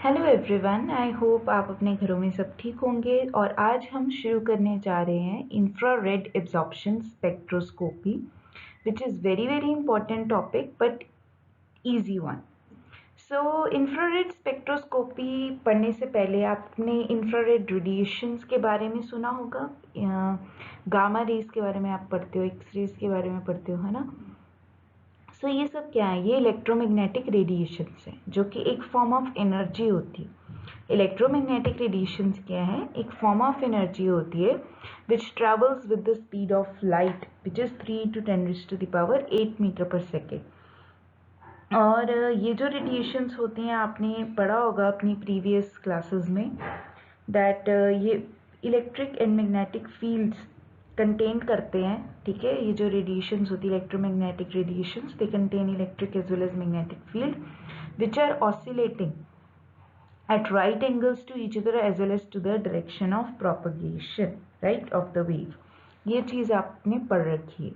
Hello everyone, I hope आप अपने घरों में सब ठीक होंगे। और आज हम शुरू करने जा रहे हैं infrared absorption spectroscopy, which is very very important topic but easy one. So infrared spectroscopy पढ़ने से पहले आपने इंफ्रारेड रेडिएशंस के बारे में सुना होगा। गामा रेज के बारे में आप पढ़ते हो, एक्स रेज के बारे में पढ़ते हो, है ना। सो ये सब क्या है? ये इलेक्ट्रोमैग्नेटिक रेडिएशंस हैं जो कि एक फॉर्म ऑफ एनर्जी होती है। इलेक्ट्रोमैग्नेटिक रेडिएशंस क्या है? एक फॉर्म ऑफ एनर्जी होती है which travels with the speed of light which is 3 to 10⁸ meter per second. और ये जो रेडिएशंस होती हैं आपने पढ़ा होगा अपनी प्रीवियस क्लासेस में दैट ये electric and magnetic fields contain करते हैं। ठीक है, ये जो रेडिएशंस होती है electromagnetic radiations, they contain electric as well as magnetic field which are oscillating at right angles to each other as well as to the direction of propagation, right, of the wave। ये चीज़ आपने पढ़ रखी है,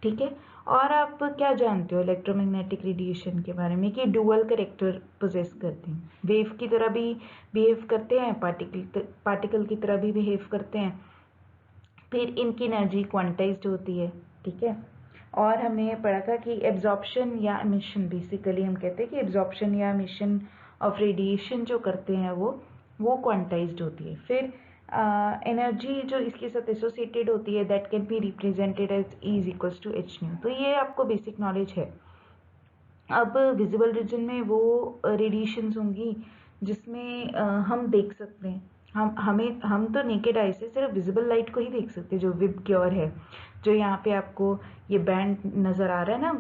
ठीक है। और आप क्या जानते हो इलेक्ट्रोमैग्नेटिक रेडिएशन के बारे में कि डुअल कैरेक्टर पोजेस करते हैं, वेव की तरह भी बिहेव करते हैं, पार्टिकल की तरह भी बिहेव करते हैं। फिर इनकी एनर्जी क्वांटाइज्ड होती है, ठीक है। और हमने पढ़ा था कि एब्जॉर्प्शन या एमिशन, बेसिकली हम कहते हैं कि एब्जॉर्प्शन या एमिशन ऑफ रेडिएशन जो करते हैं वो क्वांटाइज्ड होती है। फिर एनर्जी जो इसके साथ एसोसिएटेड होती है that can be represented as E=H²। तो ये आपको बेसिक नॉलेज है। अब विजिबल रीजन में वो रेडिएशंस होंगी जिसमें हम देख सकते हैं। हम तो नेकेड आई से सिर्फ विजिबल लाइट को ही देख सकते हैं, जो विबग्योर है, जो यहाँ पे आपको ये बैंड नज़र आ रहा है ना,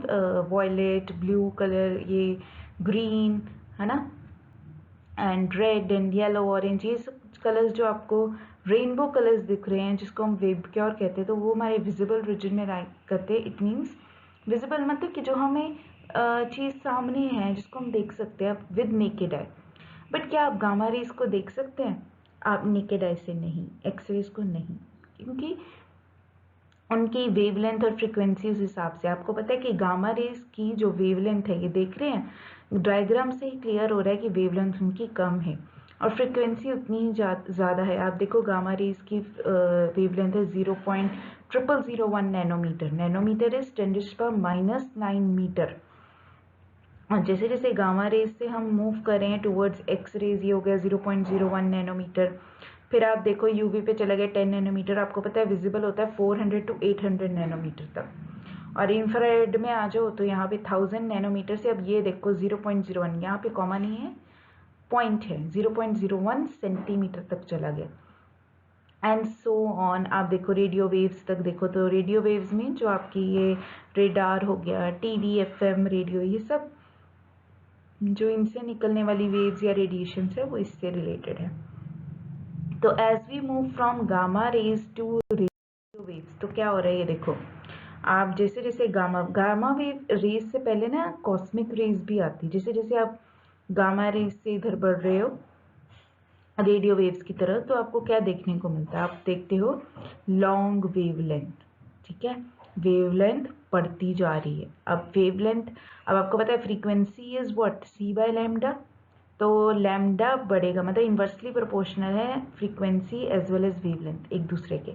वॉयलेट, ब्लू कलर, ये ग्रीन, है ना, and red and yellow, orange, ये सब कलर्स जो आपको रेनबो कलर्स दिख रहे हैं जिसको हम विबग्योर कहते हैं, तो वो हमारे विजिबल रीजन में लाइक करते हैं। इट मीन्स विजिबल मतलब कि जो हमें चीज़ सामने है जिसको हम देख सकते हैं विद नेकेड आई। बट क्या आप गामा रेज को देख सकते हैं? आप नेकेड आई से नहीं, एक्स रेज को नहीं, क्योंकि उनकी वेवलेंथ और फ्रीक्वेंसी उस हिसाब से। आपको पता है कि गामा रेज की जो वेवलेंथ है, ये देख रहे हैं डायग्राम से ही क्लियर हो रहा है कि वेवलेंथ उनकी कम है और फ्रीक्वेंसी उतनी ही ज़्यादा है। आप देखो गामा रेज की वेवलेंथ है 0.0001 नैनोमीटर। Nanometre is 10⁻⁻9 metre. और जैसे जैसे गामा रेज से हम मूव कर रहे हैं टुवर्ड्स एक्स रेज, ये हो गया 0.01 नैनोमीटर। फिर आप देखो यूवी पे चला गया 10 नैनोमीटर। आपको पता है विजिबल होता है 400 to 800 नैनोमीटर तक। और इंफ्रारेड में आ जाओ तो यहाँ पे 1000 नैनोमीटर से, अब ये देखो 0.01, यहाँ पे कॉमा नहीं है, पॉइंट है, 0.01 सेंटीमीटर तक चला गया। And so on. आप देखो रेडियो वेव्स तक देखो, तो रेडियो वेव्स में जो आपकी ये रेडार हो गया, टीवी, एफएम रेडियो, ये सब जो इनसे निकलने वाली वेव्स या रेडिएशन है वो इससे रिलेटेड है। तो as we move from gamma rays to radio waves, तो क्या हो रहा है ये देखो। आप जैसे जैसे गामा वेव रेज से पहले ना कॉस्मिक रेज भी आती, जैसे जैसे आप गामा रेज से इधर बढ़ रहे हो रेडियो वेव्स की तरह, तो आपको क्या देखने को मिलता है? आप देखते हो लॉन्ग वेवलेंथ, ठीक है, वेवलेंथ बढ़ती जा रही है। अब वेवलेंथ, अब आपको पता है फ्रीक्वेंसी इज व्हाट, c/λ। तो लैम्डा बढ़ेगा, मतलब इन्वर्सली प्रोपोर्शनल है frequency as well as wavelength एक दूसरे के।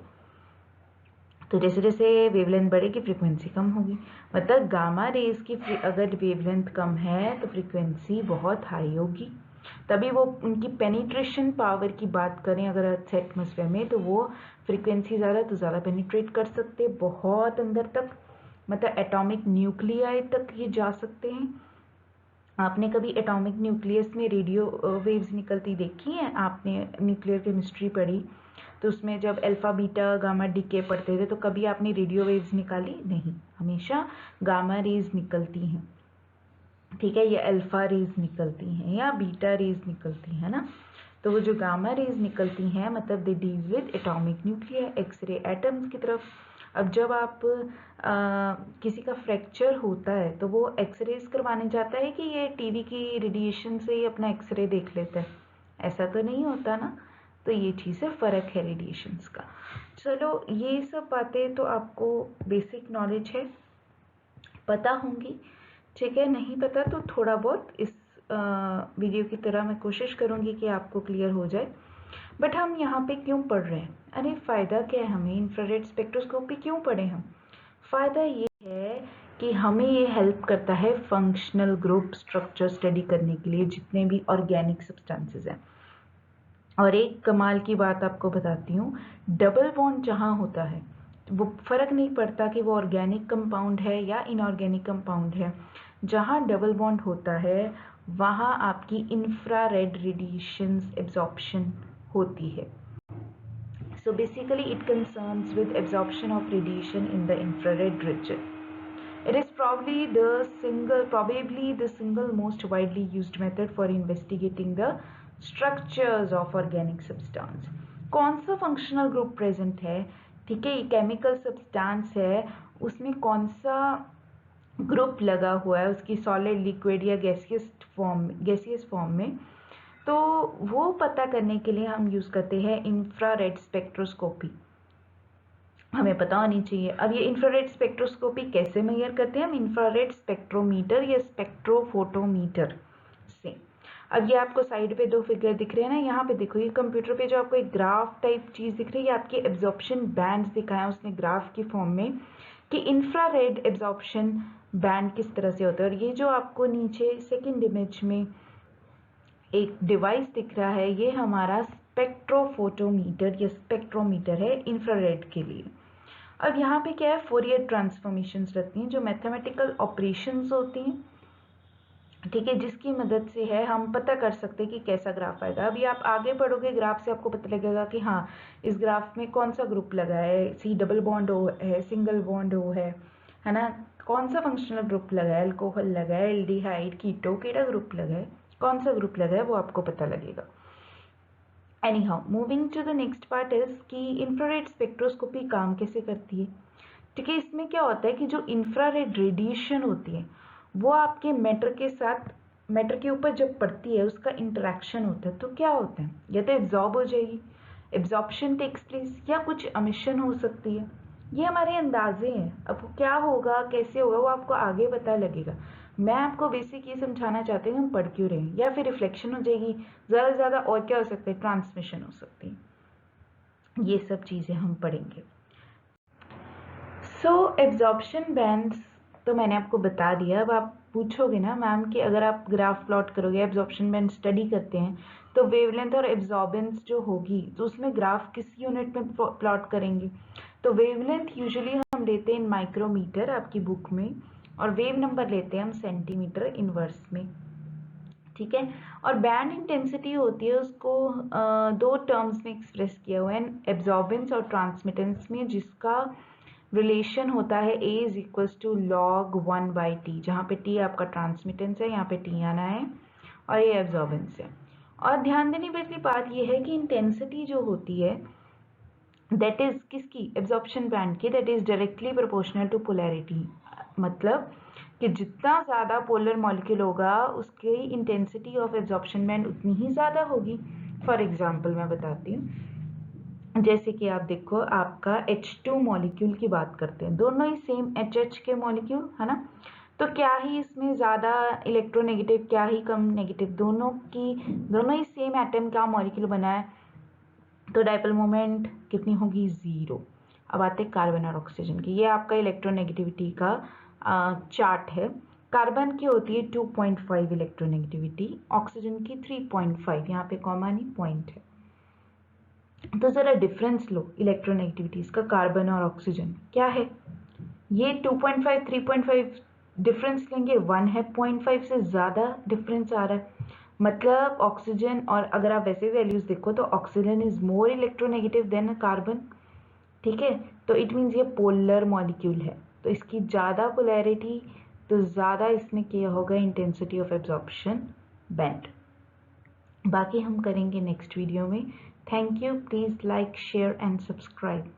तो जैसे जैसे वेवलेंथ बढ़ेगी फ्रीक्वेंसी कम होगी। मतलब गामा रेज की अगर वेवलेंथ कम है तो फ्रीक्वेंसी बहुत हाई होगी। तभी वो उनकी पेनिट्रेशन पावर की बात करें अगर अर्थ एटमोसफेयर में, तो वो फ्रीक्वेंसी ज़्यादा तो ज़्यादा पेनिट्रेट कर सकते हैं, बहुत अंदर तक, मतलब एटॉमिक न्यूक्लियाई तक ये जा सकते हैं। आपने कभी एटॉमिक न्यूक्लियस में रेडियो वेव्स निकलती देखी हैं? आपने न्यूक्लियर केमिस्ट्री पढ़ी तो उसमें जब अल्फा बीटा गामा डीके पढ़ते थे तो कभी आपने रेडियो वेव्स निकाली? नहीं, हमेशा गामा रेज निकलती हैं, ठीक है, या अल्फा रेज निकलती हैं या बीटा रेज निकलती हैं ना। तो वो जो गामा रेज निकलती हैं मतलब they deal with atomic nuclear, X ray atoms की तरफ। अब जब आप किसी का फ्रैक्चर होता है तो वो एक्सरेज करवाने जाता है कि ये टीवी की रेडिएशन से ही अपना एक्सरे देख लेता है? ऐसा तो नहीं होता ना। तो ये चीज़ है, फ़र्क है रेडिएशंस का। चलो ये सब बातें तो आपको बेसिक नॉलेज है, पता होंगी, ठीक है। नहीं पता तो थोड़ा बहुत इस वीडियो की तरह मैं कोशिश करूँगी कि आपको क्लियर हो जाए। बट हम यहाँ पे क्यों पढ़ रहे हैं? अरे फ़ायदा क्या है हमें इंफ्रारेड स्पेक्ट्रोस्कोपी क्यों पढ़े हम? फ़ायदा ये है कि हमें ये हेल्प करता है फंक्शनल ग्रुप स्ट्रक्चर स्टडी करने के लिए, जितने भी ऑर्गेनिक सब्सटेंसेस हैं। और एक कमाल की बात आपको बताती हूँ, डबल बॉन्ड जहाँ होता है वो फ़र्क नहीं पड़ता कि वो ऑर्गेनिक कंपाउंड है या इनऑर्गेनिक कंपाउंड है, जहाँ डबल बॉन्ड होता है वहाँ आपकी इंफ्रारेड रेडिएशंस एब्जॉर्प्शन होती है। So basically it concerns with absorption of radiation in the infrared region. It is probably the single most widely used method for investigating the structures of organic substance. कौन सा functional group present है, ठीक है, chemical substance है, उसमें कौन सा group लगा हुआ है, उसकी सॉलिड, लिक्विड या गैसियस फॉर्म में, तो वो पता करने के लिए हम यूज़ करते हैं इंफ्रारेड स्पेक्ट्रोस्कोपी। हमें पता होनी चाहिए। अब ये इंफ्रारेड स्पेक्ट्रोस्कोपी कैसे मेजर करते हैं? हम इंफ्रारेड स्पेक्ट्रोमीटर या स्पेक्ट्रोफोटोमीटर से। अब ये आपको साइड पे दो फिगर दिख रहे हैं ना, यहाँ पे देखो, ये कंप्यूटर पे जो आपको एक ग्राफ टाइप चीज़ दिख रही है, ये आपके एब्जॉर्प्शन बैंड्स दिखाए उसने ग्राफ की फॉर्म में कि इंफ्रारेड एब्जॉर्प्शन बैंड किस तरह से होता है। और ये जो आपको नीचे सेकेंड इमेज में एक डिवाइस दिख रहा है, ये हमारा स्पेक्ट्रोफोटोमीटर या स्पेक्ट्रोमीटर है इंफ्रारेड के लिए। अब यहाँ पे क्या है, फोरियर ट्रांसफॉर्मेशंस रहती हैं, जो मैथमेटिकल ऑपरेशंस होती हैं, ठीक है, जिसकी मदद से है हम पता कर सकते हैं कि कैसा ग्राफ आएगा। अभी आप आगे पढ़ोगे ग्राफ से आपको पता लगेगा कि हाँ, इस ग्राफ में कौन सा ग्रुप लगा है, सी डबल बॉन्ड ओ है, सिंगल बॉन्ड ओ है ना, कौन सा फंक्शनल ग्रुप लगा है, अल्कोहल लगा है, एल्डिहाइड, कीटो, केड़ा ग्रुप लगा है, कौन सा ग्रुप लगा है, वो आपको पता लगेगा। Anyhow, moving to the next part is कि इंफ्रारेड स्पेक्ट्रोस्कोपी काम कैसे करती है। ठीक है, इसमें क्या होता है कि जो इंफ्रारेड रेडिएशन होती है वो आपके मैटर के साथ, मैटर के ऊपर जब पड़ती है उसका इंटरेक्शन होता है, तो क्या होता है, या तो एब्जॉर्ब हो जाएगी, एब्जॉर्प्शन टेक्स प्लेस, या कुछ एमिशन हो सकती है। ये हमारे अंदाजे हैं, अब क्या होगा कैसे होगा वो आपको आगे पता लगेगा। मैं आपको बेसिक ये समझाना चाहती हूँ हम पढ़ क्यों रहे हैं। या फिर रिफ्लेक्शन हो जाएगी, ज़्यादा से ज़्यादा और क्या हो सकता है, ट्रांसमिशन हो सकती है, ये सब चीज़ें हम पढ़ेंगे। सो एब्जॉर्प्शन बैंड्स तो मैंने आपको बता दिया। अब आप पूछोगे ना मैम कि अगर आप ग्राफ प्लॉट करोगे, एब्जॉर्प्शन बैंड स्टडी करते हैं, तो वेवलेंथ और एब्जॉर्बेंस जो होगी तो उसमें ग्राफ किस यूनिट में प्लॉट करेंगे? तो वेवलेंथ यूजुअली हम लेते हैं इन माइक्रोमीटर आपकी बुक में, और वेव नंबर लेते हैं हम सेंटीमीटर इनवर्स में, ठीक है। और बैंड इंटेंसिटी होती है, उसको दो टर्म्स में एक्सप्रेस किया हुआ है, एब्जॉर्बेंस और ट्रांसमिटेंस में, जिसका रिलेशन होता है A is equals to log 1/t, जहाँ पे T आपका ट्रांसमिटेंस है, यहाँ पे T आना है, और ये एब्जॉर्बेंस है। और ध्यान देने वाली बात ये है कि इंटेंसिटी जो होती है दैट इज किसकी, एब्जॉर्प्शन बैंड की, that is directly proportional to polarity. मतलब कि जितना ज़्यादा पोलर मॉलिक्यूल होगा उसकी इंटेंसिटी ऑफ एब्जॉर्प्शन बैंड उतनी ही ज़्यादा होगी। फॉर एग्जांपल मैं बताती हूँ, जैसे कि आप देखो, आपका H2 मॉलिक्यूल की बात करते हैं, दोनों ही सेम HH के मॉलिक्यूल है ना, तो क्या ही इसमें ज़्यादा इलेक्ट्रोनेगेटिव, क्या ही कम नेगेटिव, दोनों ही सेम एटम का मॉलिक्यूल बना है, तो डाइपोल मोमेंट कितनी होगी, 0। अब आते हैं कार्बन और ऑक्सीजन की। ये आपका इलेक्ट्रोनेगेटिविटी का चार्ट है। कार्बन की होती है 2.5 इलेक्ट्रोनेगेटिविटी, ऑक्सीजन की 3.5, यहाँ पे कॉमा नहीं, पॉइंट है। तो ज़रा डिफरेंस लो इलेक्ट्रोनेगेटिविटीज का, कार्बन और ऑक्सीजन क्या है, ये 2.5 3.5 डिफरेंस लेंगे, 1 है, 0.5 से ज़्यादा डिफरेंस आ रहा है, मतलब ऑक्सीजन, और अगर आप वैसे वैल्यूज देखो तो oxygen is more electronegative than carbon, ठीक है। तो इट मीन्स ये पोलर मॉलिक्यूल है, तो इसकी ज़्यादा पोलैरिटी, तो ज़्यादा इसमें क्या होगा, इंटेंसिटी ऑफ एब्जॉर्प्शन बैंड। बाकी हम करेंगे नेक्स्ट वीडियो में। Thank you, please like, share and subscribe.